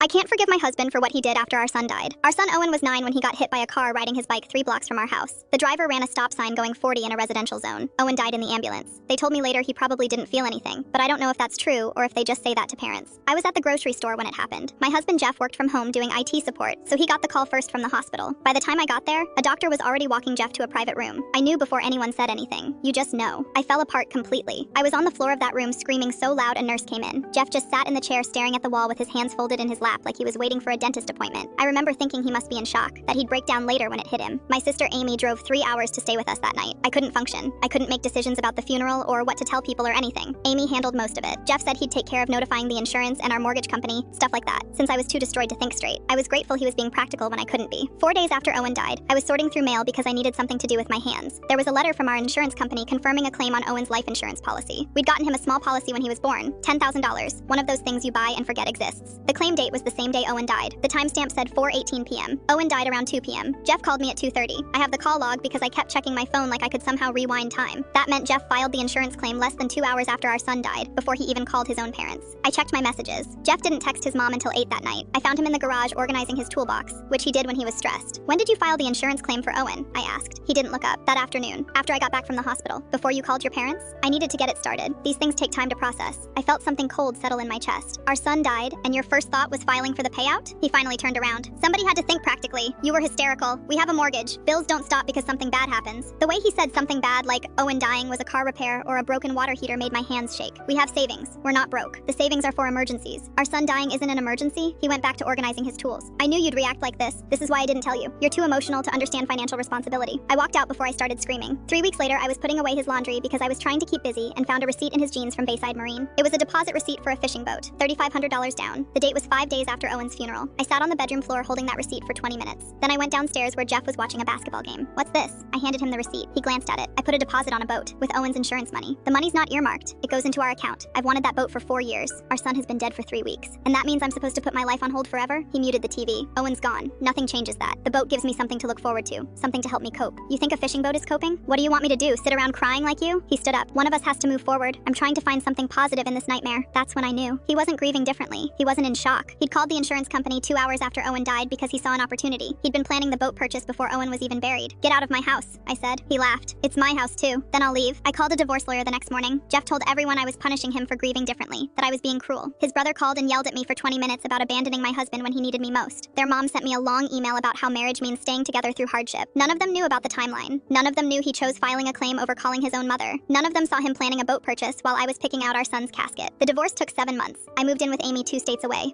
I can't forgive my husband for what he did after our son died. Our son Owen was 9 when he got hit by a car riding his bike 3 blocks from our house. The driver ran a stop sign going 40 in a residential zone. Owen died in the ambulance. They told me later he probably didn't feel anything, but I don't know if that's true or if they just say that to parents. I was at the grocery store when it happened. My husband Jeff worked from home doing IT support, so he got the call first from the hospital. By the time I got there, a doctor was already walking Jeff to a private room. I knew before anyone said anything. You just know. I fell apart completely. I was on the floor of that room screaming so loud a nurse came in. Jeff just sat in the chair staring at the wall with his hands folded in his lap like he was waiting for a dentist appointment. I remember thinking he must be in shock, that he'd break down later when it hit him. My sister Amy drove 3 hours to stay with us that night. I couldn't function. I couldn't make decisions about the funeral or what to tell people or anything. Amy handled most of it. Jeff said he'd take care of notifying the insurance and our mortgage company, stuff like that, since I was too destroyed to think straight. I was grateful he was being practical when I couldn't be. 4 days after Owen died, I was sorting through mail because I needed something to do with my hands. There was a letter from our insurance company confirming a claim on Owen's life insurance policy. We'd gotten him a small policy when he was born, $10,000, one of those things you buy and forget exists. The claim date was the same day Owen died. The timestamp said 4:18 p.m. Owen died around 2 p.m. Jeff called me at 2:30. I have the call log because I kept checking my phone like I could somehow rewind time. That meant Jeff filed the insurance claim less than 2 hours after our son died, before he even called his own parents. I checked my messages. Jeff didn't text his mom until 8 that night. I found him in the garage organizing his toolbox, which he did when he was stressed. When did you file the insurance claim for Owen? I asked. He didn't look up. That afternoon, after I got back from the hospital. Before you called your parents? I needed to get it started. These things take time to process. I felt something cold settle in my chest. Our son died, and your first thought was filing for the payout? He finally turned around. Somebody had to think practically. You were hysterical. We have a mortgage. Bills don't stop because something bad happens. The way he said something bad, like Owen dying was a car repair or a broken water heater, made my hands shake. We have savings. We're not broke. The savings are for emergencies. Our son dying isn't an emergency. He went back to organizing his tools. I knew you'd react like this. This is why I didn't tell you. You're too emotional to understand financial responsibility. I walked out before I started screaming. 3 weeks later, I was putting away his laundry because I was trying to keep busy and found a receipt in his jeans from Bayside Marine. It was a deposit receipt for a fishing boat, $3,500 down. The date was 5 days after Owen's funeral. I sat on the bedroom floor holding that receipt for 20 minutes. Then I went downstairs where Jeff was watching a basketball game. What's this? I handed him the receipt. He glanced at it. I put a deposit on a boat with Owen's insurance money. The money's not earmarked. It goes into our account. I've wanted that boat for 4 years. Our son has been dead for 3 weeks. And that means I'm supposed to put my life on hold forever? He muted the TV. Owen's gone. Nothing changes that. The boat gives me something to look forward to. Something to help me cope. You think a fishing boat is coping? What do you want me to do? Sit around crying like you? He stood up. One of us has to move forward. I'm trying to find something positive in this nightmare. That's when I knew. He wasn't grieving differently. He wasn't in shock. He'd called the insurance company 2 hours after Owen died because he saw an opportunity. He'd been planning the boat purchase before Owen was even buried. Get out of my house, I said. He laughed. It's my house too. Then I'll leave. I called a divorce lawyer the next morning. Jeff told everyone I was punishing him for grieving differently, that I was being cruel. His brother called and yelled at me for 20 minutes about abandoning my husband when he needed me most. Their mom sent me a long email about how marriage means staying together through hardship. None of them knew about the timeline. None of them knew he chose filing a claim over calling his own mother. None of them saw him planning a boat purchase while I was picking out our son's casket. The divorce took 7 months. I moved in with Amy 2 states away.